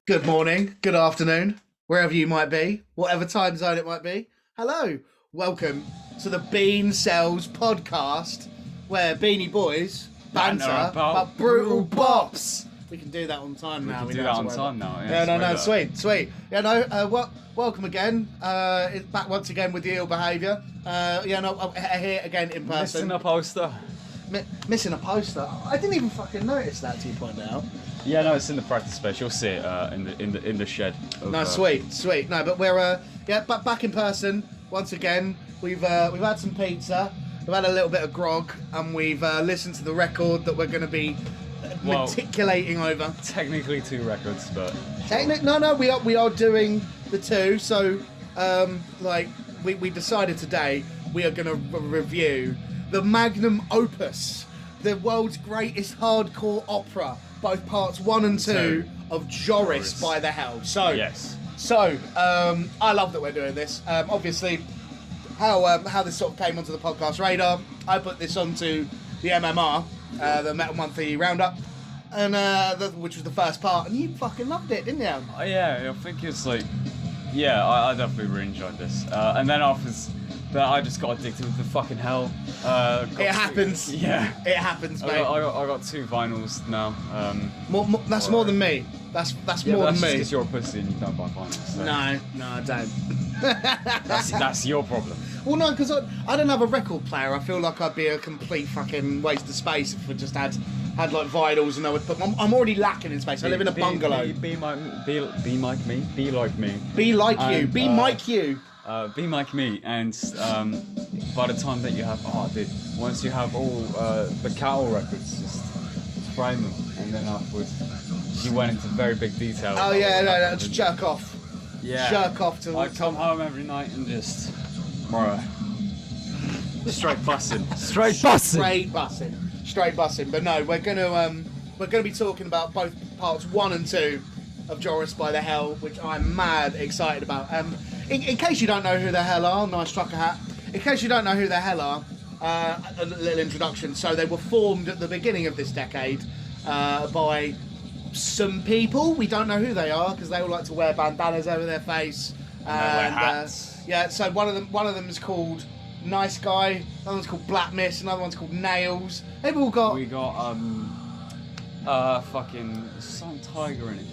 Good morning, good afternoon, wherever you might be, whatever time zone it might be. Hello, welcome to the Bean Cells podcast, where Beanie Boys banter about brutal bops. We can do that on time now. We can do that on time now. Yeah, no, sweet. Yeah, no, welcome again. It's back once again with the ill behaviour. I'm here again in person. Missing a poster. Missing a poster. I didn't even fucking notice that till you pointed out. Yeah, no, it's in the practice space. You'll see it in the shed. No, sweet. No, but we're back in person once again. We've had some pizza, we've had a little bit of grog, and we've listened to the record that we're going to be meticulating over. Technically 2 records, but we are doing the 2. So we decided today we are going to review the magnum opus, the world's greatest hardcore opera, both parts 1 and 2 of Joris by the Hell. So, yes. I love that we're doing this. Obviously, how this sort of came onto the podcast radar, I put this onto the MMR, the Metal Monthly Roundup, and which was the first part, and you fucking loved it, didn't you? Yeah, I think it's like, I definitely really enjoyed this. And then afterwards, I just got addicted to the fucking Hell. It happens. Yeah. It happens, mate. I got 2 vinyls now. That's more than me. That's more than me. That's because you're a pussy and you don't buy vinyls. So. No, I don't. That's your problem. Well, no, because I don't have a record player. I feel like I'd be a complete fucking waste of space if we just had like vinyls and I would put. I'm already lacking in space. I live in a bungalow. Be like me. Be like me. Be like you. Be Mike you. Be like me, and by the time that you have, once you have all the cattle records, just frame them, and then afterwards you went into very big detail. Oh yeah, no, just jerk off. Yeah, jerk off to. I come home every night and just, straight bussing. But no, we're gonna be talking about both parts 1 and 2 of Joris by the Hell, which I'm mad excited about. In case you don't know who the hell are, nice trucker hat. In case you don't know who the hell are, a little introduction. So they were formed at the beginning of this decade by some people. We don't know who they are because they all like to wear bandanas over their face. And wear hats. So one of them is called Nice Guy. Another one's called Black Mist. Another one's called Nails. They've all got. We got fucking Sun Tiger in it.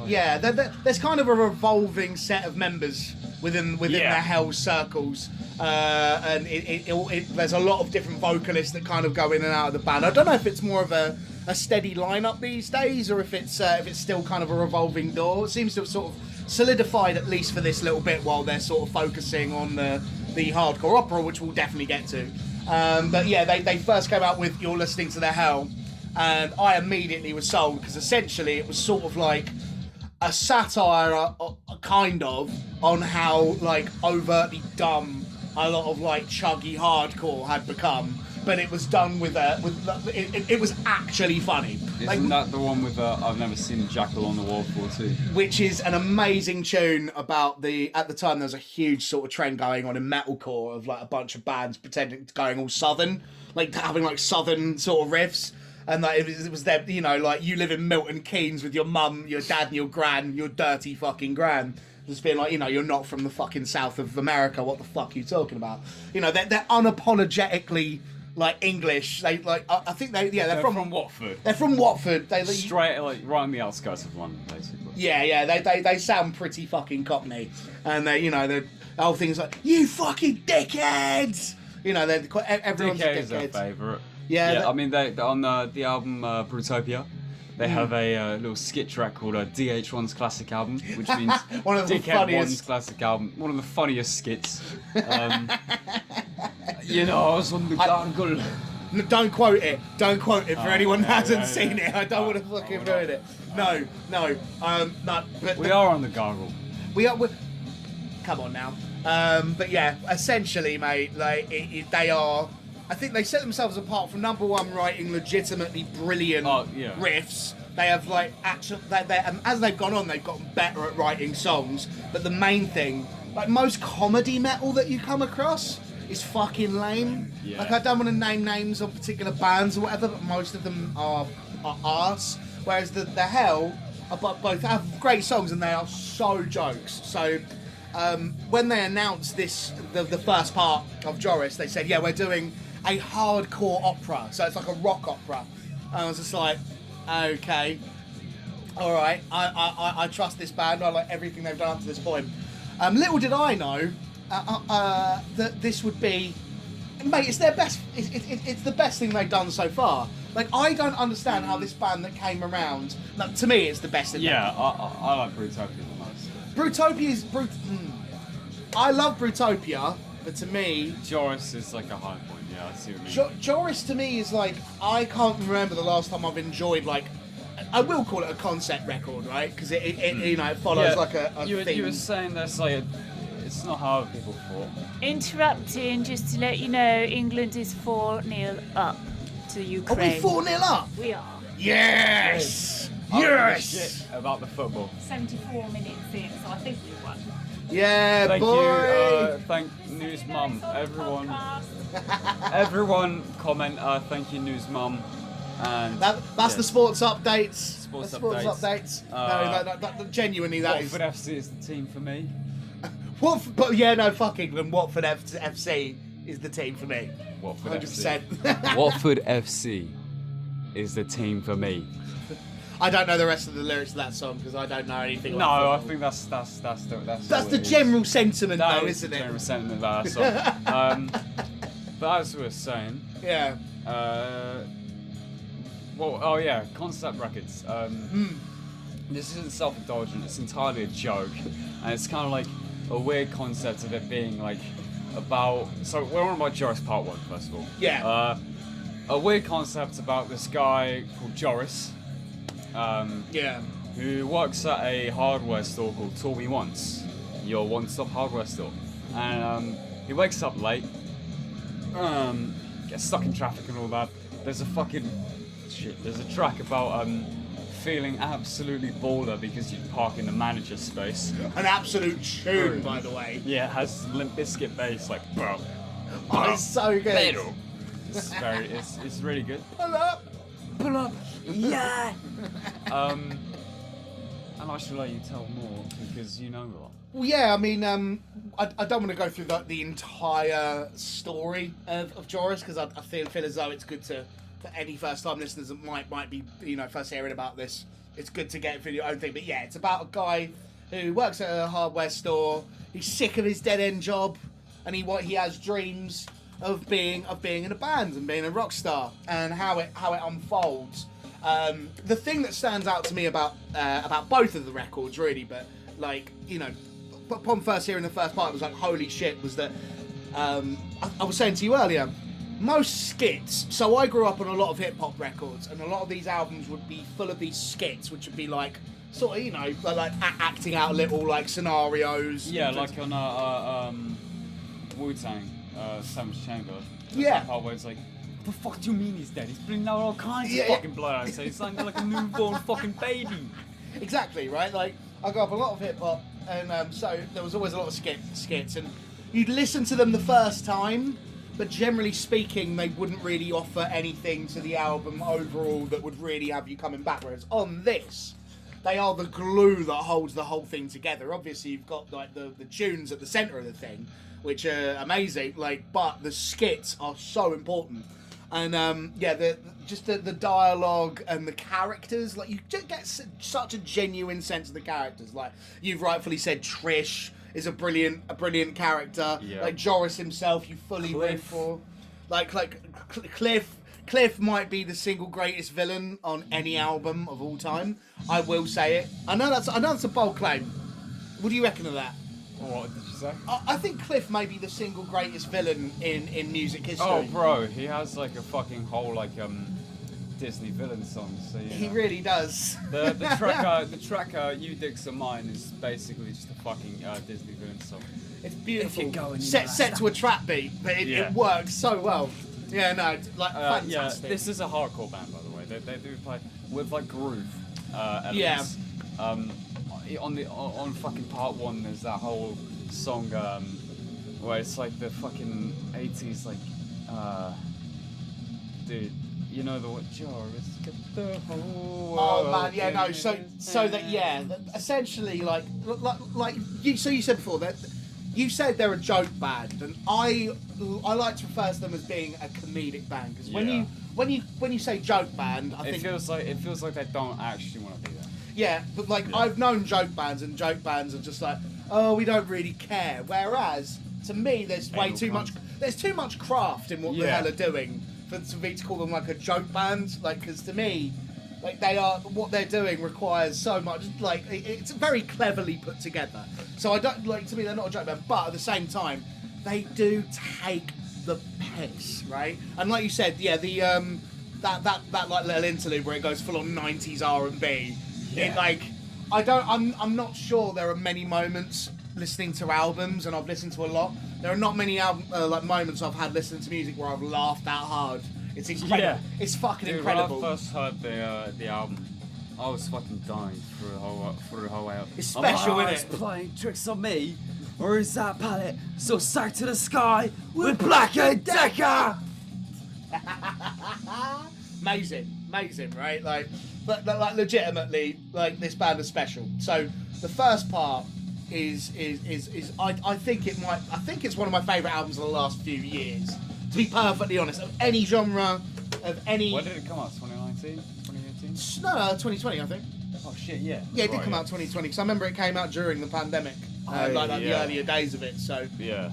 Yeah. There's kind of a revolving set of members within the Hell circles, and there's a lot of different vocalists that kind of go in and out of the band. I don't know if it's more of a steady lineup these days, or if it's still kind of a revolving door. It seems to have sort of solidified, at least for this little bit, while they're sort of focusing on the hardcore opera, which we'll definitely get to. But yeah, they first came out with You're Listening to the Hell. And I immediately was sold because essentially it was sort of like a satire, kind of, on how like overtly dumb a lot of like chuggy hardcore had become. But it was done it was actually funny. Isn't that the one with I've never seen Jackal on the Wall before too? Which is an amazing tune about at the time there was a huge sort of trend going on in metalcore of like a bunch of bands pretending to going all southern, like having like southern sort of riffs. And like, it was there, like you live in Milton Keynes with your mum, your dad and your gran, your dirty fucking gran. Just being like, you're not from the fucking south of America, what the fuck are you talking about? They're unapologetically like English. They like, I think they're from Watford. They're from Watford. They straight like right on the outskirts of London, basically. Yeah, they sound pretty fucking Cockney. And they're whole things like, you fucking dickheads! Everyone's DICKHEADS a is their dickhead. favourite. Yeah, I mean, they on the album Brutopia, they have a little skit track called DH1's Classic Album, which means one of the DICKHEAD1's Classic Album, one of the funniest skits. I was on the gargle. Don't quote it for anyone who hasn't seen it. I don't want to fucking ruin it. No. But we are on the gargle. We are. Come on now. But yeah, essentially, mate, like they are. I think they set themselves apart from number one writing legitimately brilliant riffs. They have like as they've gone on, they've gotten better at writing songs. But the main thing, like most comedy metal that you come across, is fucking lame. Yeah. Like I don't want to name names on particular bands or whatever, but most of them are arse. Whereas the Hell both have great songs, and they are so jokes. So when they announced the first part of Joris, they said, yeah, we're doing a hardcore opera, so it's like a rock opera. And I was just like, okay, all right, I trust this band. I like everything they've done up to this point. Little did I know that this would be, mate, it's their best. It's the best thing they've done so far. Like, I don't understand how this band that came around. Like, to me, it's the best. Yeah, I like Brutopia the most. Brutopia is I love Brutopia, but to me, Joris is like a high point. Yeah, I see what you mean. Joris to me is like, I can't remember the last time I've enjoyed, like, I will call it a concept record, right? Because it you know, it follows like a theme. You were saying that's like it's not how people thought. Interrupting just to let you know, England is 4-0 up to Ukraine. Are we 4-0 up? We are. Yes! I don't give a Yes! shit about the football. 74 minutes in, so I think we won. Yeah, Thank boy! you, thank News Mum, everyone. Everyone comment, thank you News Mum. And That's the sports updates. Sports updates. No, genuinely, that is. Watford FC is the team for me. But yeah, no, fuck England. Watford FC is the team for me. Watford 100%. FC. Watford FC is the team for me. I don't know the rest of the lyrics of that song because I don't know anything. No, about I think that's the general sentiment, that though, is isn't the it? general sentiment of that song. But as we were saying, Yeah. concept records. This isn't self-indulgent, it's entirely a joke. And it's kind of like a weird concept of it being like about... So we're on about Joris Pt1, first of all. Yeah. A weird concept about this guy called Joris. Yeah. Who works at a hardware store called Tool Me Once, your one-stop hardware store. And he wakes up late, gets stuck in traffic and all that. There's a track about feeling absolutely baller because you park in the manager's space. An absolute tune, by the way. Yeah, it has Limp Bizkit bass, like, bro. Oh, it's so good. It's really good. Pull up. Yeah. And I should let you tell more because you know a lot. Well, yeah, I mean, I don't want to go through the entire story of Joris because I feel as though it's good for any first-time listeners that might be, you know, first hearing about this. It's good to get it through your own thing. But yeah, it's about a guy who works at a hardware store. He's sick of his dead-end job, and he has dreams of being in a band and being a rock star, and how it unfolds. The thing that stands out to me about both of the records, really, but like, you know, upon first hearing the first part, it was like, holy shit, was that I was saying to you earlier, most skits. So I grew up on a lot of hip hop records, and a lot of these albums would be full of these skits, which would be like sort of, you know, like acting out little like scenarios. Yeah, like on Wu-Tang, Savage Chamber. Yeah. Part where it's like, what the fuck do you mean he's dead? He's bringing out all kinds of fucking blood out. So he's like a newborn fucking baby. Exactly, right? Like, I grew up a lot of hip hop, and so there was always a lot of skits, and you'd listen to them the first time, but generally speaking, they wouldn't really offer anything to the album overall that would really have you coming back. Whereas on this, they are the glue that holds the whole thing together. Obviously, you've got like the tunes at the centre of the thing, which are amazing. Like, but the skits are so important. And the dialogue and the characters, like, you just get such a genuine sense of the characters. Like you've rightfully said, Trish is a brilliant character. Yeah. Like Joris himself, you fully root for. Like Cliff might be the single greatest villain on any album of all time. I will say it. I know that's a bold claim. What do you reckon of that? What did you say? I think Cliff may be the single greatest villain in music history. Oh, bro, he has like a fucking whole like Disney villain song. So he really does. The track You Dig Some Mine is basically just a fucking Disney villain song. It's beautiful. If you're going set to a trap beat, but it works so well. Yeah, no, like fantastic. Yeah, this is a hardcore band, by the way. They do play with like groove elements. Yeah. On fucking part one, there's that whole song where it's like the fucking 80s, like, dude, You know the one, Joris get the whole Oh world man, yeah, no. in So his that yeah, essentially like you. So you said before that you said they're a joke band, and I like to refer to them as being a comedic band because when you say joke band, I think it feels like they don't actually want to be there. Yeah, but like I've known joke bands, and joke bands are just like, oh, we don't really care. Whereas to me, there's way too much. There's too much craft in what the hell are doing for me to call them like a joke band. Like, because to me, like what they're doing requires so much. Like, it's very cleverly put together. So I don't like. To me, they're not a joke band, but at the same time, they do take the piss, right? And like you said, yeah, the that like little interlude where it goes full on 90s R&B. It like I'm not sure there are many moments listening to albums, and I've listened to a lot. There are not many like moments I've had listening to music where I've laughed that hard. It's incredible. Yeah. It's fucking incredible. When I first heard the album, I was fucking dying through the whole way up. It's special, isn't it? It's playing tricks on me, or is that palette so psyched to the sky with Black and Decker? amazing, right? Like, but like legitimately, like this band is special. So the first part is I think it's one of my favourite albums of the last few years. To be perfectly honest, of any genre, of any. When did it come out? 2019, 2018? No, 2020, I think. Oh shit, yeah. Yeah, it did come out 2020 because I remember it came out during the pandemic, the earlier days of it. So yeah.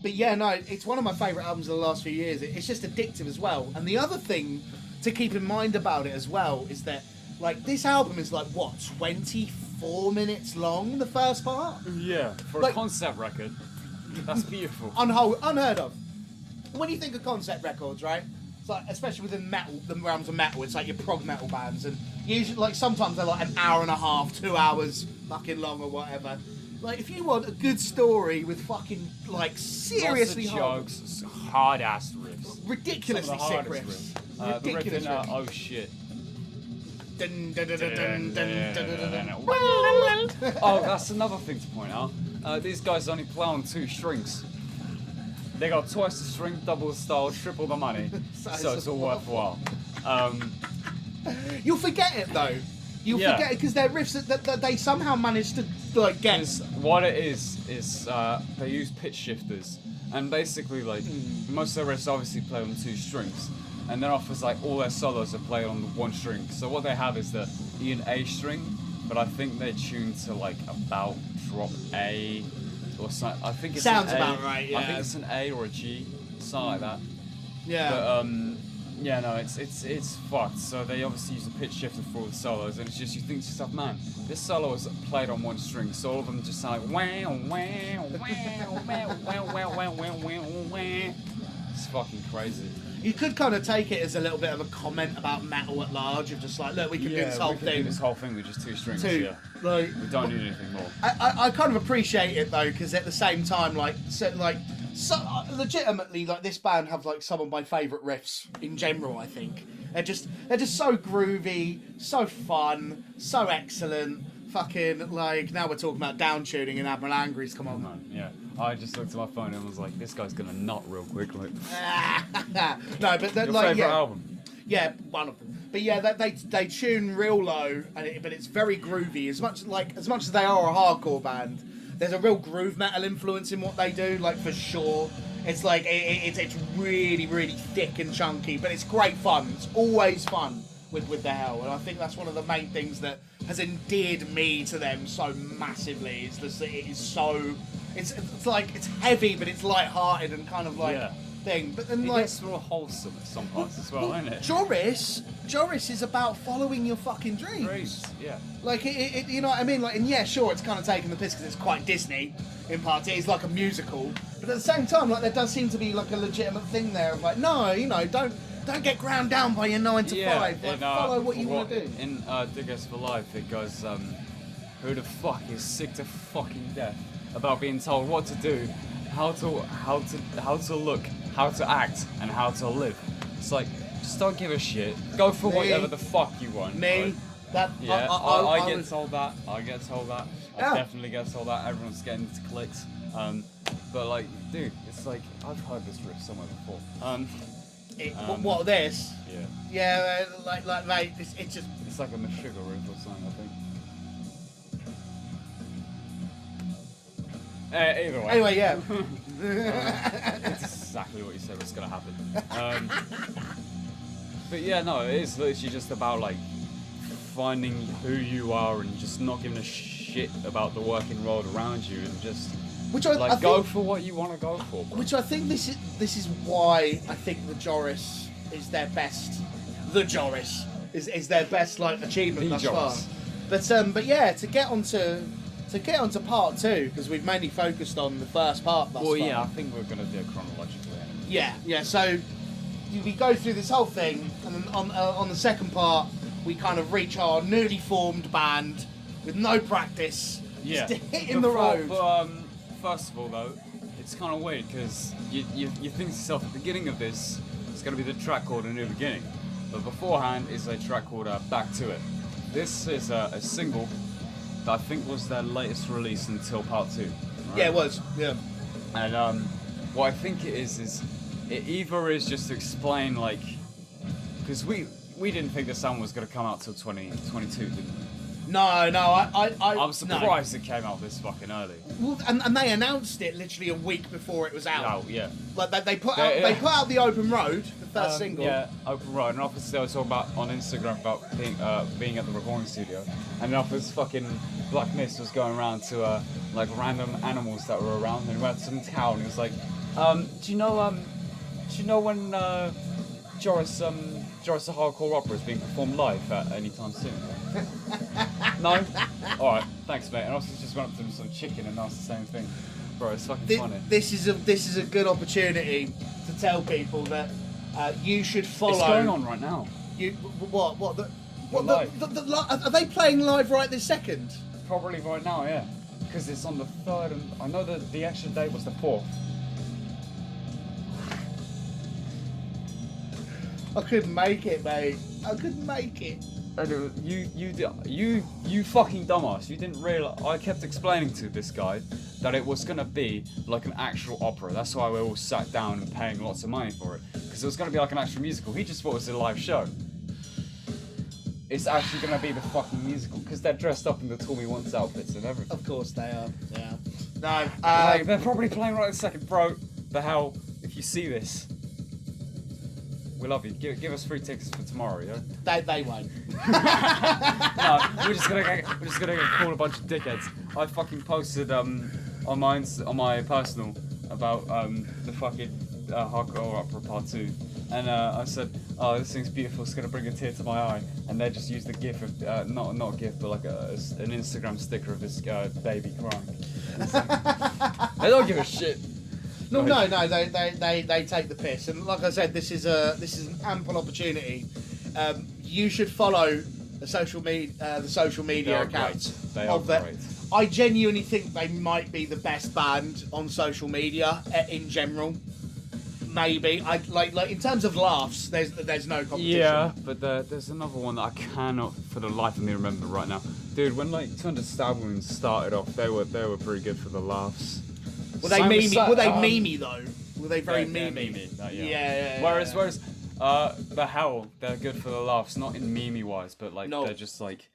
But yeah, no, it's one of my favourite albums of the last few years. It's just addictive as well. And the other thing to keep in mind about it as well is that, like, this album is like, what, 24 minutes long, the first part? Yeah, for like, a concept record. That's beautiful. Unheard of. When you think of concept records, right? It's like, especially within metal, the realms of metal, it's like your prog metal bands, and usually, like, sometimes they're like an hour and a half, 2 hours fucking long or whatever. Like, if you want a good story with fucking, like, seriously hard ass riffs, ridiculously sick riffs. The riff in Oh Shit. Oh, that's another thing to point out. These guys only play on 2 strings. They got twice the string, double the style, triple the money, so it's all worthwhile. You'll forget it though. You'll forget it because they're riffs that they somehow managed to like get. What it is they use pitch shifters, and basically like most of their riffs obviously play on 2 strings, and then offers like all their solos are played on 1 string. So what they have is the E and A string, but I think they tune to like about drop A or something. I think it's sounds an A. about right. Yeah, I think it's an A or a G, something like that. Yeah. But yeah, no, it's fucked. So they obviously use a pitch shifter for all the solos, and it's just you think to yourself, man, this solo is played on 1 string, so all of them just sound like wow, wow, wow, wow, wow, wow, wow, wow, wow. It's fucking crazy. You could kind of take it as a little bit of a comment about metal at large, of just like, look, we can do this whole we can thing. do this whole thing with just 2 strings. Like, we don't need anything more. I kind of appreciate it though, because at the same time, legitimately, like this band have like some of my favourite riffs in general. I think they're just so groovy, so fun, so excellent. Fucking like now we're talking about down tuning and Admiral Angry's come on. Man, yeah. I just looked at my phone and was like, this guy's gonna nut real quick. Like, no, but your like, favourite album? Yeah, one of them. But yeah, they tune real low, but it's very groovy. As much as they are a hardcore band, there's a real groove metal influence in what they do. Like for sure, it's like it's really really thick and chunky, but it's great fun. It's always fun with the Hell, and I think that's one of the main things that has endeared me to them so massively. It's just it is so. It's like it's heavy, but it's light-hearted and kind of like thing. But then like it's real wholesome at some parts as well, isn't it? Joris is about following your fucking dreams. Yeah. Like you know what I mean? Like, and yeah, sure, it's kind of taking the piss because it's quite Disney in parts. It is like a musical, but at the same time, like there does seem to be like a legitimate thing there of like, no, you know, don't get ground down by your 9 to 5. Like, follow what you want to do. In DICKHEADS for Life, it goes, who the fuck is sick to fucking death about being told what to do, how to look, how to act, and how to live. It's like, just don't give a shit. Go for whatever the fuck you want. Me, right? I get told that. I Yeah. definitely get told that. Everyone's getting into clicks. But like, dude, it's like I've heard this riff somewhere before. What this? Yeah. Yeah, like mate, it's just. It's like a Meshuggah riff or something, I think. Either way. Anyway, yeah. It's exactly what you said was gonna happen. But yeah, no, it is literally just about like finding who you are and just not giving a shit about the working world around you and just I go for what you want to go for. Bro. Which I think this is why I think the Joris is their best. The Joris is their best like achievement thus far. But yeah, to get onto part 2 because we've mainly focused on the first part thus far. Well, yeah, I think we're gonna do it chronologically. Yeah. So we go through this whole thing, and then on the second part, we kind of reach our newly formed band with no practice, just hitting the road. But first of all, though, it's kind of weird because you think to yourself at the beginning of this, it's going to be the track called A New Beginning, but beforehand is a track called Back to It. This is a single that I think was their latest release until part 2. Right? Yeah, it was. Yeah. And what I think it is it either is just to explain like, because we didn't think this album was going to come out till 2022, didn't we? No, I'm surprised it came out this fucking early. Well, and they announced it literally a week before it was out. Oh yeah. Like they put out the Open Road, the first single. Yeah, Open Road, and obviously they were talking about on Instagram about being at the recording studio, and this fucking Black Mist was going around to like random animals that were around, and we had some cow, and he was like, do you know when Joris the Hardcore Opera is being performed live at any time soon? No? Alright, thanks mate. And also just went up to him some chicken and asked the same thing. Bro, it's fucking funny. This is a good opportunity to tell people that you should follow. It's going on right now. Are they playing live right this second? Probably right now, yeah. Because it's on the 3rd and I know that the actual date was the 4th. I couldn't make it, mate. I couldn't make it. You fucking dumbass. You didn't realize. I kept explaining to this guy that it was gonna be like an actual opera. That's why we all sat down and paying lots of money for it. Because it was gonna be like an actual musical. He just thought it was a live show. It's actually gonna be the fucking musical because they're dressed up in the Tool Me Once outfits and everything. Of course they are. Yeah. No. Like, they're probably playing right this second, bro. The hell, if you see this. We love you. Give us free tickets for tomorrow, yeah? They won't. No, we're just gonna call a bunch of dickheads. I fucking posted on my personal about the fucking Hardcore Opera Part 2, and I said, "Oh, this thing's beautiful. It's gonna bring a tear to my eye." And they just used a GIF of not a GIF, but like an Instagram sticker of this baby crying. They don't give a shit. No, they take the piss, and like I said, this is an ample opportunity. You should follow the social media accounts of that. I genuinely think they might be the best band on social media in general. Maybe I like in terms of laughs. There's no competition. Yeah, but there's another one that I cannot for the life of me remember right now, dude. When like 200 Stab Wounds started off, they were pretty good for the laughs. Were they memey though? Were they very memey? Yeah. Whereas the Hell, they're good for the laughs, not in meme wise, but like they're just like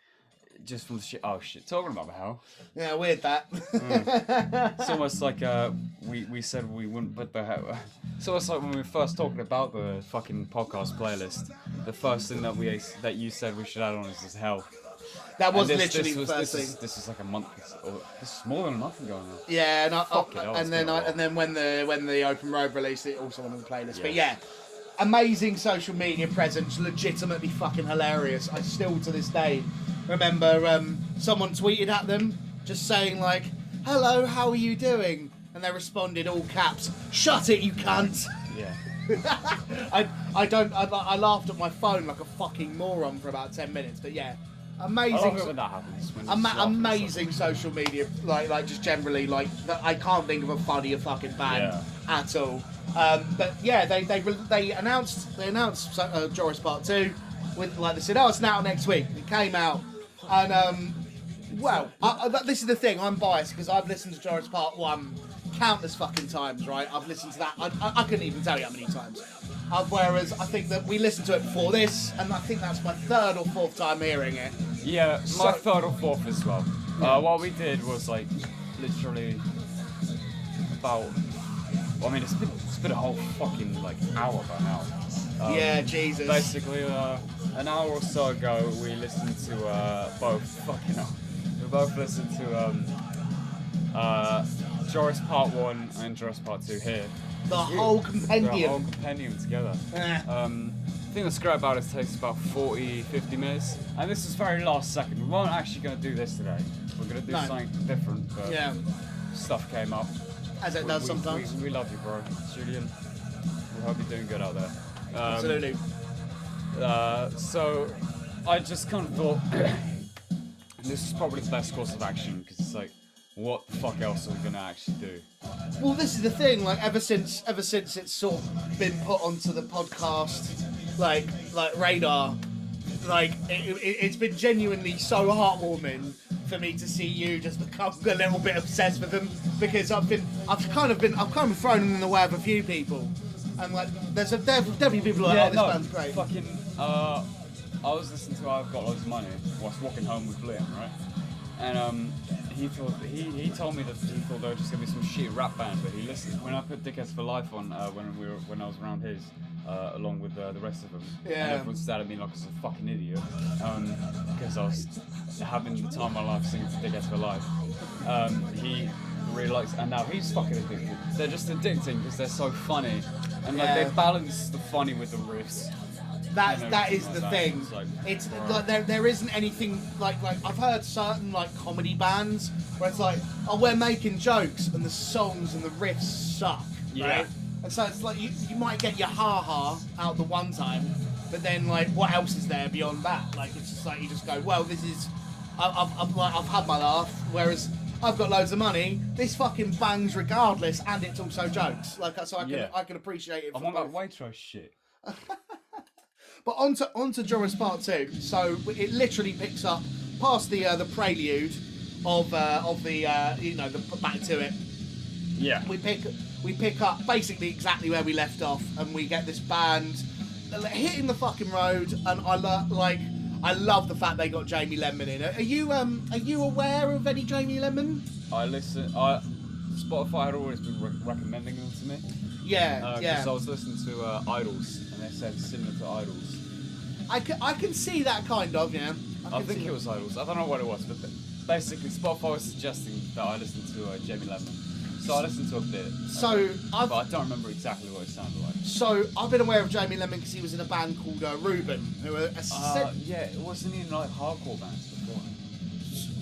from the shit. Oh shit, talking about the Hell. Yeah, weird that. It's almost like we said we wouldn't put the Hell. It's almost like when we were first talking about the fucking podcast playlist. The first thing that you said we should add on is Hell. That was literally the first thing. This is like a month, or this is more than a month ago now. Yeah, and then when the Open Road released it, also on the playlist. Yeah. But yeah, amazing social media presence, legitimately fucking hilarious. I still to this day remember someone tweeted at them just saying like, "Hello, how are you doing?" And they responded all caps, "Shut it, you cunt." Yeah. I laughed at my phone like a fucking moron for about 10 minutes, but yeah. Amazing. I love it when that happens. Amazing social media, like just generally, like I can't think of a funnier fucking band at all. But yeah, they announced Joris Part 2 with, like they said, oh, it's out next week. It came out, and this is the thing. I'm biased because I've listened to Joris Part 1 countless fucking times. Right, I've listened to that. I couldn't even tell you how many times. Whereas I think that we listened to it before this, and I think that's my third or fourth time hearing it. Yeah, my third or fourth as well. What we did was like literally about. I mean, it's been a whole fucking like hour by now. Yeah, Jesus. Basically, an hour or so ago, we listened to both. Fucking hell. We both listened to Joris Pt1 and Joris Pt2 here. The whole compendium. The whole compendium together. The thing that's great about it takes about 40-50 minutes, and this is very last second. We weren't actually going to do this today. We're going to do something different, but stuff came up. As it does sometimes. We love you, bro. Julian, we hope you're doing good out there. Absolutely. So, I just kind of thought, this is probably the best course of action, because it's like, what the fuck else are we going to actually do? Well, this is the thing, like, ever since it's sort of been put onto the podcast, like radar, like, it's been genuinely so heartwarming for me to see you just become a little bit obsessed with them, because I've kind of been thrown in the way of a few people, and like there's definitely people like, oh, this band's great. Fucking, I was listening to I've Got Loads of Money whilst walking home with Liam, right? And he told me that he thought there was just gonna be some shit rap band, but he listened when I put Dickheads for Life on when I was around his. Along with the rest of them, and everyone stared at me like I was a fucking idiot, because I was having the time of my life singing to Dickheads for Life. He really likes, and now he's fucking addicted. They're just addicting because they're so funny, and like they balance the funny with the riffs. That is the thing. It's like there isn't anything like I've heard certain like comedy bands where it's like, oh, we're making jokes and the songs and the riffs suck, right? And so it's like you might get your ha-ha out the one time, but then like what else is there beyond that? Like it's just like you just go, well, this is I've had my laugh. Whereas I've Got Loads of Money, this fucking bangs regardless, and it's also jokes. Like so I can appreciate it. I'm on that Waitrose shit. But onto Joris Pt2. So it literally picks up past the prelude of the Back to It. Yeah. We pick up basically exactly where we left off, and we get this band hitting the fucking road. And I love the fact they got Jamie Lemon in it. Are you aware of any Jamie Lemon? Spotify had always been recommending them to me. Yeah. Because I was listening to Idols, and they said similar to Idols. I can see that kind of, yeah. I think it was Idols. I don't know what it was, but basically Spotify was suggesting that I listen to Jamie Lemon. So I listened to a bit. But I don't remember exactly what it sounded like. So I've been aware of Jamie Lemon because he was in a band called Reuben, who are yeah, wasn't he in like hardcore bands before?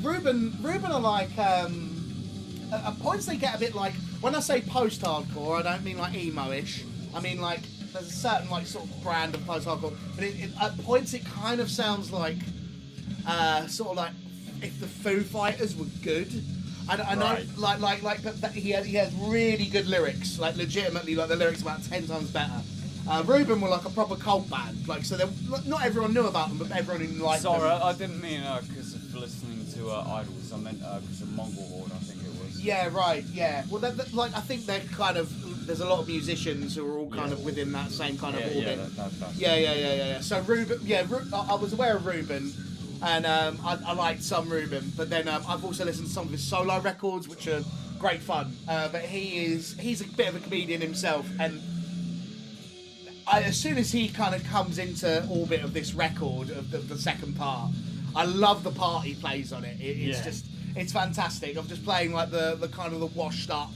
Reuben are like at points they get a bit like, when I say post-hardcore, I don't mean like emo-ish. I mean like there's a certain like sort of brand of post-hardcore, but at points it kind of sounds like sort of like if the Foo Fighters were good. I know, but he has really good lyrics, like legitimately, like the lyrics are about 10 times better. Reuben were like a proper cult band, like so not everyone knew about them, but everyone who liked them. Sorry, I didn't mean because of listening to Idols. I meant because of Mongol Horde, I think it was. Yeah, right. Yeah. Well, like I think they're kind of. There's a lot of musicians who are all kind of within that same kind of orbit. Yeah. So Reuben, I was aware of Reuben. And I liked some Reuben, but then I've also listened to some of his solo records, which are great fun. But he's a bit of a comedian himself, and as soon as he kind of comes into orbit of this record, of the second part, I love the part he plays on it. It's fantastic. I'm just playing like the kind of the washed up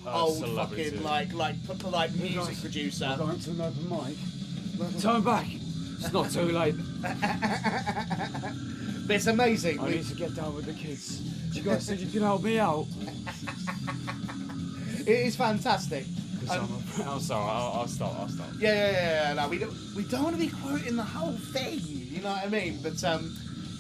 old fucking like music producer. I'm going to an open mic. Turn back. It's not too late. But it's amazing. I need to get down with the kids. You guys said you could help me out. It is fantastic. I'm sorry. I'll stop. Yeah. No, we don't want to be quoting the whole thing. You know what I mean? But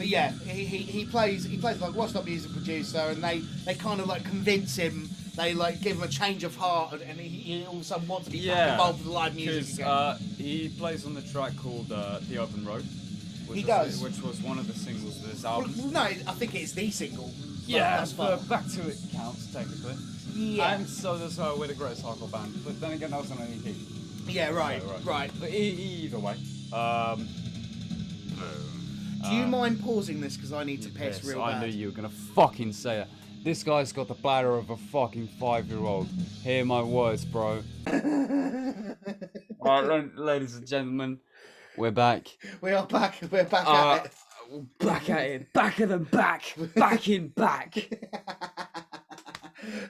yeah, he plays like washed up music producer, and they kind of like convince him. They like give him a change of heart, and he all of a sudden wants to be back involved with the live music again. He plays on the track called The Open Road. Which was one of the singles of this album. Well, no, I think it's the single. Yeah, but Back to It counts technically. Yeah. And so does We're the Greatest Hardcore Band. But then again, that was on an EP. Yeah, right. But either way, Do you mind pausing this because I need to piss real bad? I knew you were gonna fucking say it. This guy's got the bladder of a fucking 5-year-old. Hear my words, bro. Alright, ladies and gentlemen, we're back. We are back. We're back at it. Back at it. Back of them back. Back in back.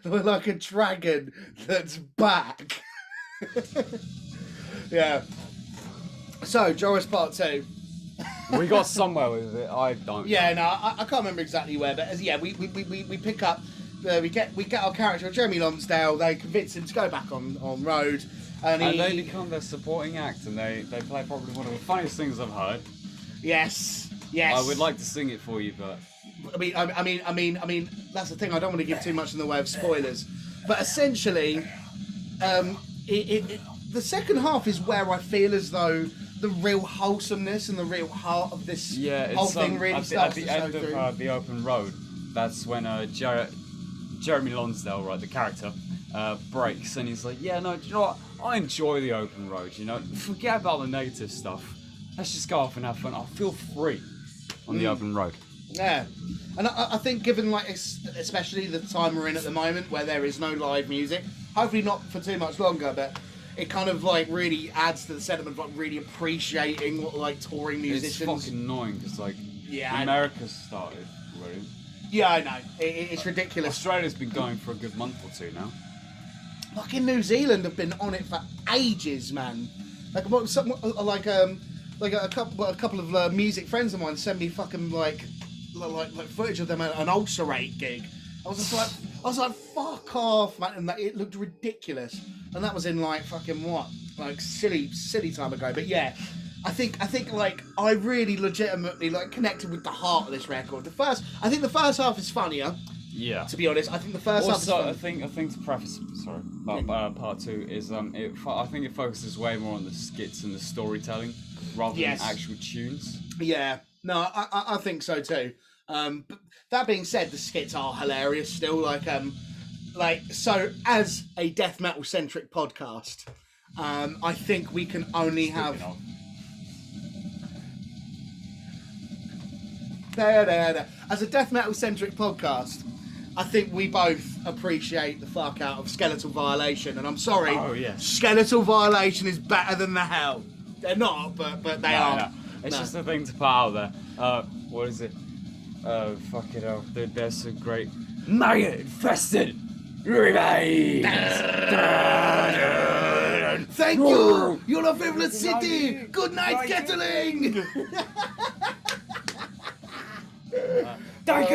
We're like a dragon that's back. Yeah. So, Joris Part 2. We got somewhere with it. I don't. Yeah, no, I can't remember exactly where, but we pick up, we get our character, Jeremy Lonsdale. They convince him to go back on road, and they become their supporting act, and they play probably one of the funniest things I've heard. Yes. I would like to sing it for you, but I mean, that's the thing. I don't want to give too much in the way of spoilers, but essentially, the second half is where I feel as though the real wholesomeness and the real heart of this whole thing really starts to show through. At the end of the open road, that's when Jeremy Lonsdale, right, the character, breaks, and he's like, yeah, no, do you know what? I enjoy the open road, you know? Forget about the negative stuff. Let's just go off and have fun. I feel free on the open road. Yeah. And I think given, like, especially the time we're in at the moment where there is no live music, hopefully not for too much longer, but it kind of, like, really adds to the sentiment of, like, really appreciating what, like, touring musicians... It's fucking annoying, because, like, yeah, America's started already. Yeah, I know. It's ridiculous. Australia's been going for a good month or two now. Fucking New Zealand have been on it for ages, man. Like a couple of music friends of mine sent me fucking like footage of them at an Ulcerate gig. I was like, fuck off, man, and it looked ridiculous. And that was in like fucking what, like silly time ago. But yeah, I think like I really legitimately like connected with the heart of this record. I think the first half is funnier. Yeah. To be honest, I think the first half is funnier. I think to preface, about part 2 is I think it focuses way more on the skits and the storytelling rather than actual tunes. Yeah. No, I think so too. But that being said, the skits are hilarious still. Like so as a death metal centric podcast, I think we can only have. As a death metal centric podcast, I think we both appreciate the fuck out of Skeletal Violation, and I'm sorry. Oh yes. Skeletal Violation is better than the Hell. They're not, but they are. No. It's just a thing to put out there. What is it? Fuck it hell. They're so great. Maggot infested remains. Thank you. You're a favorite city. Good night, Kettling. Danke.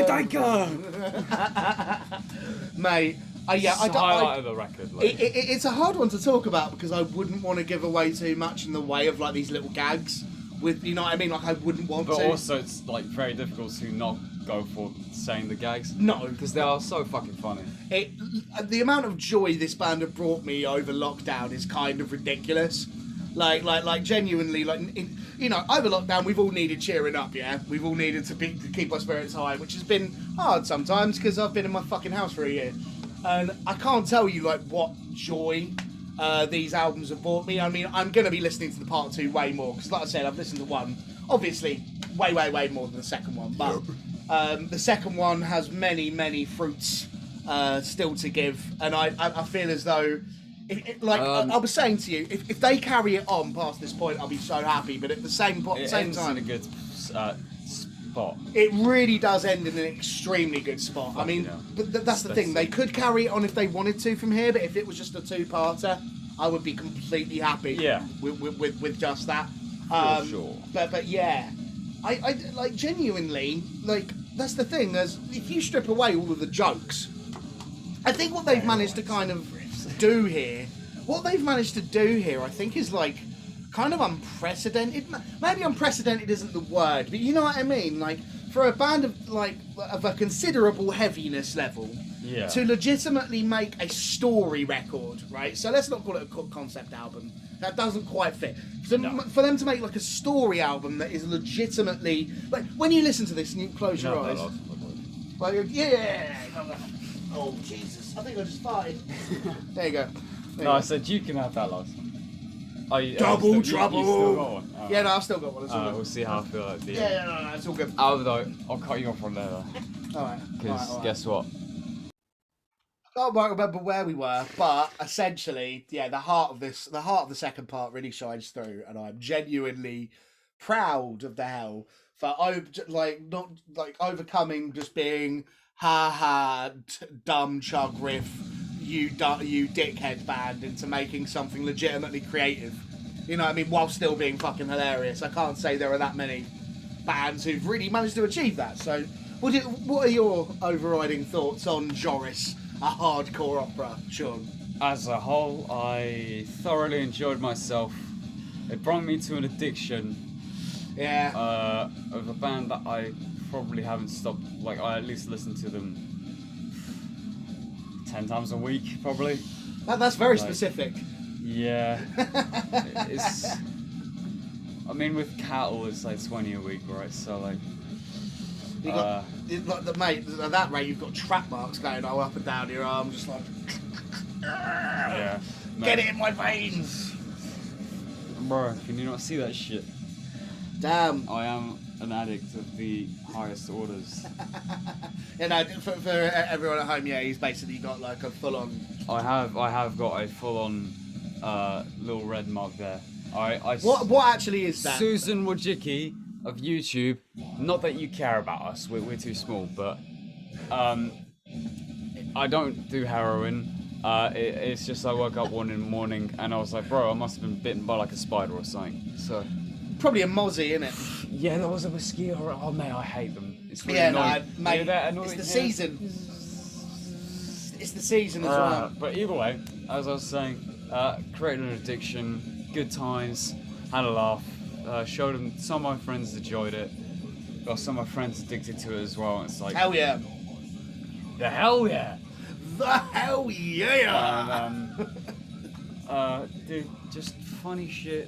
Mate, I don't. Highlight of the record. Like. It's a hard one to talk about because I wouldn't want to give away too much in the way of like these little gags. With, you know what I mean? Like I wouldn't want to. But also, it's like very difficult to not go for saying the gags. No, because they are so fucking funny. The amount of joy this band have brought me over lockdown is kind of ridiculous. Like genuinely, you know, over lockdown we've all needed cheering up. Yeah, we've all needed to keep our spirits high, which has been hard sometimes because I've been in my fucking house for a year, and I can't tell you like what joy these albums have brought me. I mean, I'm going to be listening to the part 2 way more because, like I said, I've listened to one, obviously, way more than the second one. But the second one has many fruits still to give, and I feel as though, I was saying to you, if they carry it on past this point, I'll be so happy. But at the same time, in a good spot. It really does end in an extremely good spot. I mean, but that's the thing. They could carry it on if they wanted to from here, but if it was just a 2-parter, I would be completely happy. Yeah. With just that. For sure. But yeah, I like genuinely like that's the thing. There's if you strip away all of the jokes, I think what they've managed to kind of do here, I think is like kind of unprecedented. Maybe unprecedented isn't the word, but you know what I mean. Like for a band of a considerable heaviness level, to legitimately make a story record, right? So let's not call it a concept album. That doesn't quite fit. For them to make like a story album that is legitimately like when you listen to this and you close your eyes. Oh Jesus! I think I just farted. There you go. I said you can have that last one. Oh, you, Double you trouble. still got one? Yeah, no, I've still got one. It's all good. We'll see how I feel at the end. Yeah, no, it's all good. Although, I'll cut you off from there though. Alright. Because guess what? I won't remember where we were, but essentially, yeah, the heart of the second part really shines through, and I'm genuinely proud of the hell for not overcoming just being dumb chug riff, you dickhead band into making something legitimately creative. You know what I mean? While still being fucking hilarious. I can't say there are that many bands who've really managed to achieve that. So, what are your overriding thoughts on Joris, a hardcore opera, Sean? As a whole, I thoroughly enjoyed myself. It brought me to an addiction. Yeah. Of a band that I probably haven't stopped. Like, I at least listen to them 10 times a week, probably. That's very specific. Yeah. It's. I mean, with Cattle, it's like 20 a week, right? So, like. You got, mate, at that rate, you've got trap marks going all up and down your arm, just like. Yeah. Get it in my veins! Bro, can you not see that shit? Damn. I am an addict of the highest orders. You know, for everyone at home, yeah, he's basically got like a full-on. I have got a full-on little red mark there. What actually is that? Susan Wojcicki of YouTube. Not that you care about us. We're too small, but I don't do heroin. It's just I woke up one in the morning and I was like, bro, I must have been bitten by like a spider or something. So. Probably a mozzie, innit? Yeah, there was a mosquito. Oh man, I hate them. It's really annoying. No, mate. Annoying. It's the season. It's the season as well. But either way, as I was saying, created an addiction, good times, had a laugh. Showed them. Some of my friends enjoyed it. Well, some of my friends addicted to it as well. And it's like hell yeah. The hell yeah. The hell yeah. And, dude, just funny shit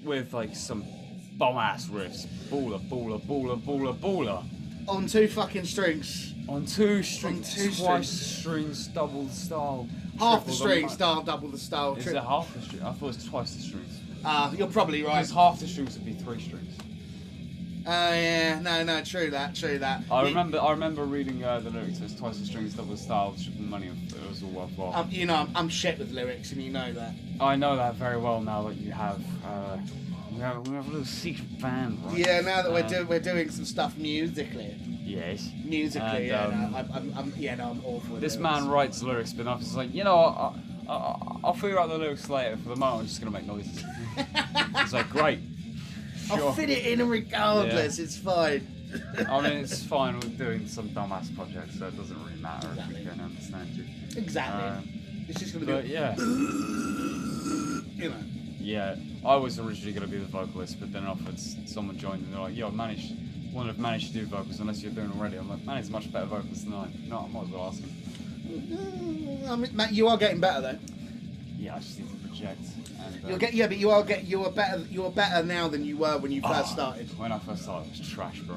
with like some bum-ass riffs. Baller. On 2 fucking strings. On 2 strings. Twice the strings, double the style. Half the strings, double the style. Is it half the strings? I thought it was twice the strings. You're probably right. Because half the strings would be 3 strings. Oh yeah, no, true that. I remember reading the lyrics. It was twice the strings, double the style, triple the money. It was all worthwhile. You know, I'm shit with lyrics, and you know that. I know that very well now that you have. We have a little secret band, right? Yeah, now that we're doing some stuff musically. Yes. Musically, and, I'm awful with this lyrics. man writes lyrics, but I'm just like, you know, I'll figure out the lyrics later. For the moment, I'm just gonna make noises. It's like, great. Sure. I'll fit it in regardless. Yeah. It's fine. I mean, it's fine. We're doing some dumbass project, so it doesn't really matter if we don't understand you. Exactly. It's just gonna be. Yeah. You know. Yeah, I was originally going to be the vocalist, but then someone joined and they're like, yo, wouldn't have managed to do vocals unless you're doing already. I'm like, man, he's a much better vocalist than I. No, I might as well ask him. I mean, Matt, you are getting better though. Yeah, I just need to project. And, but you are better now than you were when you first started. When I first started, it was trash, bro.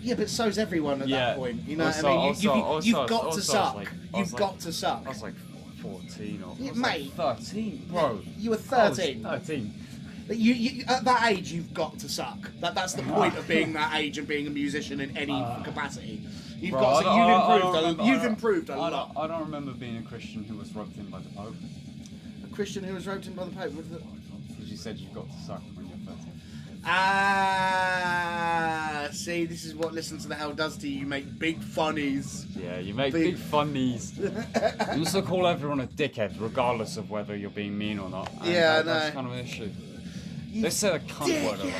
Yeah, but so's everyone at that point. You know what I mean? You've got to suck. You've got to suck. I was like 14 or mate, like 13, bro. You were 13. I was 13. You at that age, you've got to suck. That's the point of being that age and being a musician in any capacity. You've improved a lot. I don't remember being a Christian who was roped in by the Pope. A Christian who was roped in by the Pope? Because you said you've got to suck when you're 13. See, this is what Listen to the Hell does to you. You make big funnies. Yeah, you make big funnies. You also call everyone a dickhead, regardless of whether you're being mean or not. And that's kind of an issue. They say a cunt word a lot.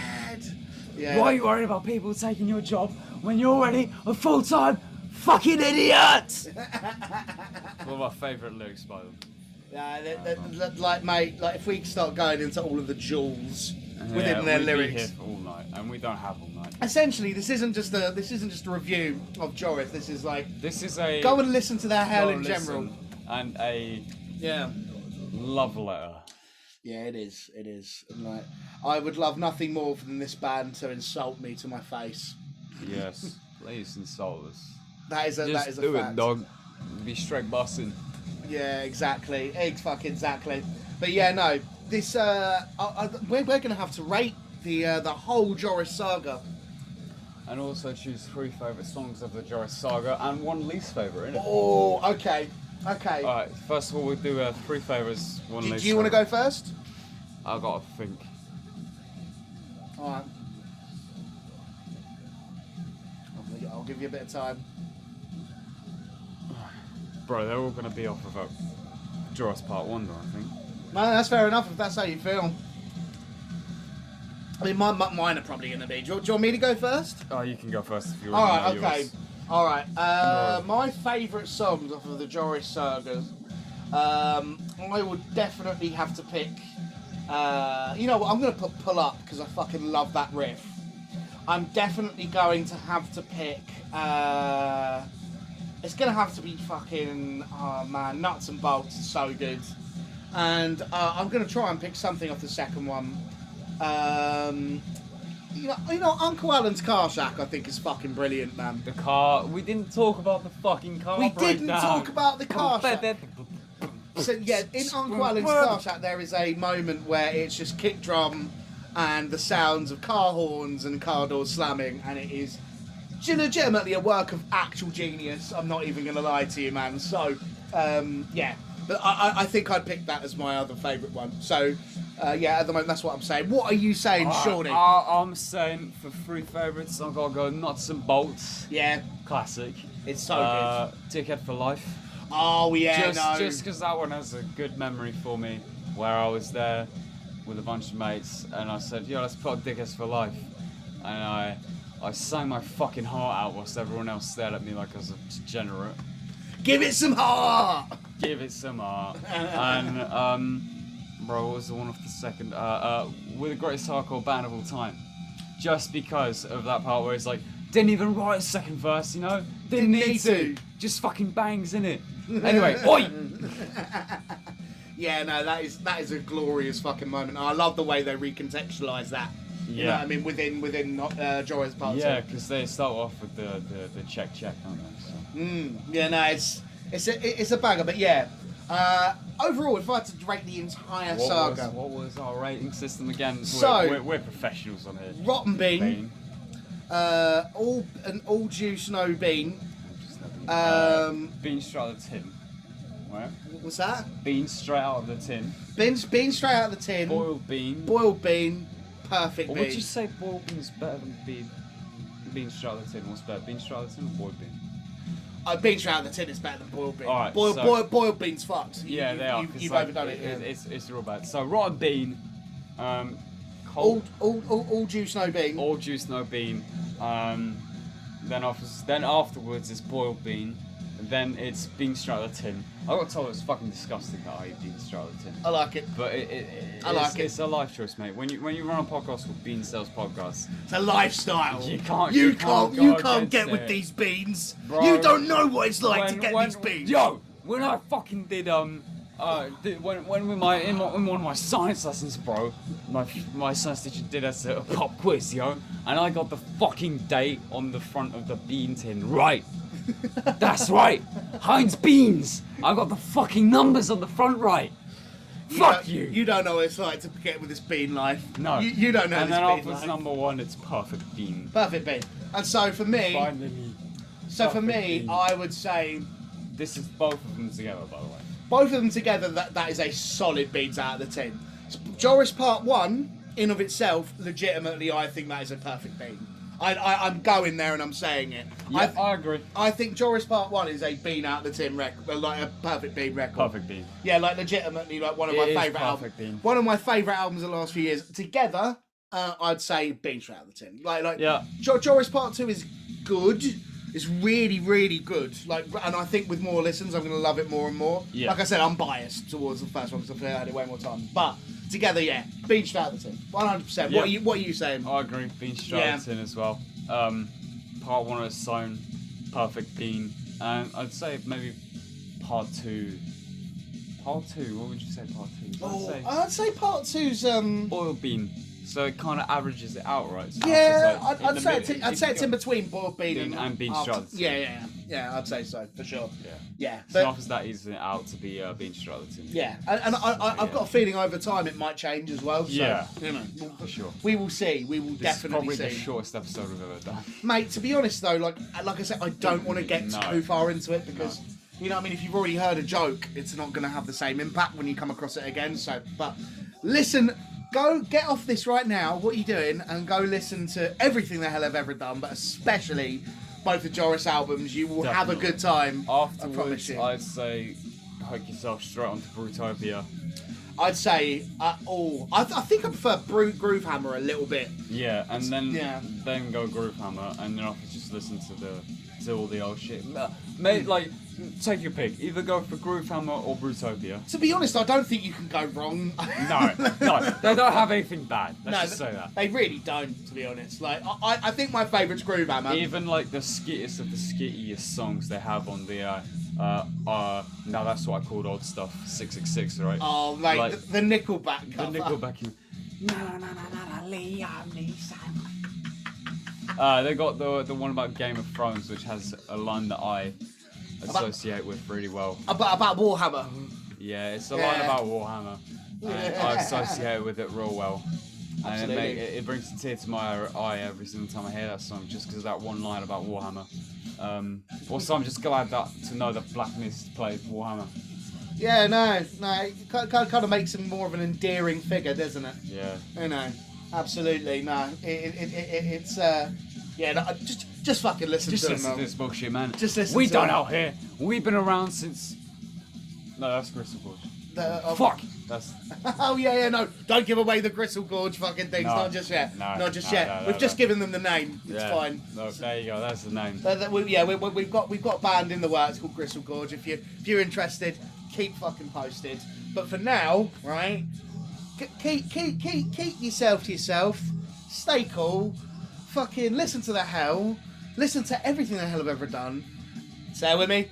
Yeah. Why are you worried about people taking your job when you're already a full-time fucking idiot? One of my favourite lyrics by them. Like, mate, like if we start going into all of the jewels within their lyrics, be here for all night, and we don't have all night. Essentially, this isn't just a review of Joris. This is a go and listen to their hell in general, and a love letter. Yeah, it is. And like, I would love nothing more than this band to insult me to my face. Yes, please insult us. That is a Just do fact. it, dog. Be straight busting. Yeah, exactly. Exactly. But yeah, no. this we're gonna have to rate the whole Joris saga. And also choose 3 favourite songs of the Joris saga and 1 least favourite, innit? Oh, okay. Alright, first of all we'll do 3 favourites, 1 least. Do you want to go first? I gotta think. Alright. I'll give you a bit of time. Bro, they're all gonna be off of Joris Part 1 though, I think. No, that's fair enough if that's how you feel. I mean, mine are probably going to be. Do you want me to go first? Oh, you can go first if you want. Alright, okay. Yours. Alright. My favourite songs off of the Joris sagas, I would definitely have to pick. You know what? I'm going to put Pull Up because I fucking love that riff. I'm definitely going to have to pick. It's going to have to be fucking. Oh man, Nuts and Bolts is so good. And I'm going to try and pick something off the second one. You know, Uncle Alan's Car Shack, I think, is fucking brilliant, man. The car. We didn't talk about the fucking car. We didn't talk about the Car Shack. So yeah, in Uncle Alan's Car Shack, there is a moment where it's just kick drum and the sounds of car horns and car doors slamming, and it is legitimately a work of actual genius. I'm not even gonna lie to you, man. So yeah. But I think I'd pick that as my other favourite one. So, yeah, at the moment, that's what I'm saying. What are you saying, Shawnee? I'm saying for 3 favourites, I've got to go Nuts and Bolts. Yeah. Classic. It's so good. Dickhead for Life. Oh, yeah, Just because that one has a good memory for me, where I was there with a bunch of mates, and I said, yo, let's put Dickheads for Life. And I sang my fucking heart out whilst everyone else stared at me like I was a degenerate. Give it some heart! Give it some art. And, bro, what was the one off the second? We're the greatest hardcore band of all time. Just because of that part where it's like, didn't even write a second verse, you know? Didn't need to. Just fucking bangs, innit? Anyway, oi! Yeah, no, that is a glorious fucking moment. I love the way they recontextualise that. Yeah. You know what I mean? Within Joris Part 2. Yeah, because they start off with the check, aren't they? So. Yeah, no, it's a banger, but yeah. Overall, if I had to rate the entire saga, what was our rating system again? So we're professionals on here. Rotten Bean, all juice, no bean. Bean straight out of the tin. Where? What was that? Bean straight out of the tin. Bean straight out of the tin. Boiled bean. Boiled bean. Perfect Or bean. would you say boiled bean is better than bean straight out of the tin? What's better, bean straight out of the tin or boiled bean? Bean straight out of the tin is better than boiled bean. Alright, boiled bean's fucked. Yeah, they are. You've like, overdone it. It's real bad. So rotten bean, all juice, no bean. All juice, no bean. Then afterwards it's boiled bean. And then it's bean straight out of the tin. I got told it's fucking disgusting that I eat bean straight out of the tin. I like it. But it's a life choice, mate. When you run a podcast called Bean Sales Podcast, it's a lifestyle. You can't get with these beans. Bro, you don't know what it's like to get these beans. Yo, when I fucking did when in one of my science lessons, bro, my science teacher did us a pop quiz, yo, and I got the fucking date on the front of the bean tin right. That's right, Heinz beans. I got the fucking numbers on the front right. Fuck you. You don't know what it's like to get with this bean life. No. You don't know and this then bean after life. number 1, it's perfect bean. Perfect bean. And so for me, Finally. Bean. I would say This is both of them together, by the way. both of them together. That is a solid beans out of the tin. Joris Part 1, in of itself, legitimately, I think that is a perfect bean. I'm going there and I'm saying it. Yeah, I agree. I think Joris Part 1 is a bean out of the tin record, like a perfect bean record. Perfect bean. Yeah, like legitimately, like one of my favourite albums. One of my favourite albums of the last few years. Together, I'd say bean straight out of the tin. Yeah. Joris Part 2 is good. It's really, really good. And I think with more listens, I'm going to love it more and more. Yeah. Like I said, I'm biased towards the first one because I've heard it way more times. But together, yeah, bean straight out of the tin, 100%. Yeah. What are you saying? I agree. Bean straight out of the tin as well. Part 1 on its own, perfect bean, and I'd say maybe Part 2. Part 2. What would you say? Part 2? I'd say Part 2's boiled bean. So it kind of averages it out, right? So yeah, like I'd say it's in between boiled bean and bean straight. Yeah. Yeah, I'd say so for sure. Yeah. Yeah, It's but not as that easy out to be being struck to me. yeah, and I've got a feeling over time it might change as well. So, Yeah. you know, For sure. we will see. We will This is definitely probably see. the shortest episode we've ever done. Mate, to be honest though, like I said, I don't want to get No. too far into it because, you know what I mean, if you've already heard a joke, it's not going to have the same impact when you come across it again. So, but listen, go get off this right now, what are you doing, and go listen to everything the hell I've ever done, but especially both the Joris albums. You will have a Definitely. good time. I promise Afterwards, you. I'd say hook yourself straight onto Brutopia. I'd say, I think I prefer Groove Hammer a little bit. Yeah, and then Yeah. then go Groove Hammer, and then I could just listen to all the old shit. Mate, like, take your pick. Either go for Groove Hammer or Brutopia. To be honest, I don't think you can go wrong. No, they don't have anything bad. Let's No, just say that. They really don't, to be honest. Like, I think my favourite's Groove Hammer. Even like the skittiest of the skittiest songs they have on the now that's what I called old stuff 666, right? Oh, mate, Like, the Nickelback the cover. Nickelback. Liam Neeson. They got the one about Game of Thrones, which has a line that I associate with really well. About Warhammer. Yeah, it's a Yeah. line about Warhammer, and Yeah. I associate with it real well. And Absolutely. it brings a tear to my eye every single time I hear that song, just because of that one line about Warhammer. Also, I'm just glad to know that Black Mist played Warhammer. Yeah, no, it kind of makes him more of an endearing figure, doesn't it? Yeah. You know, absolutely, no. It's yeah, no, just fucking listen Just to listen him. to this bullshit, man. Just listen We to done him. out here. We've been around since. No, that's Crystal Gorge. Fuck. That's. Oh yeah, no! Don't give away the Gristle Gorge fucking things. No, Not just yet. no, Not just no, yet. no, We've no, just no. given them the name. It's Yeah. fine. No, there you go. That's the name. We've got a band in the works called Gristle Gorge. If you're interested, keep fucking posted. But for now, right? Keep yourself to yourself. Stay cool. Fucking listen to the hell. Listen to everything the hell I've ever done. Say it with me.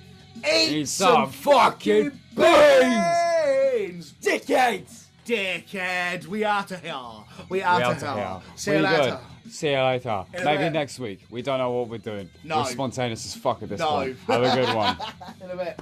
Eat some fucking beans! Dickheads! Dickhead, we are to hell. We are to hell. See you Really later. good. See you later. In a Maybe bit. next week. We don't know what we're doing. No. We're spontaneous as fuck at this No. point. Have a good one. In a bit.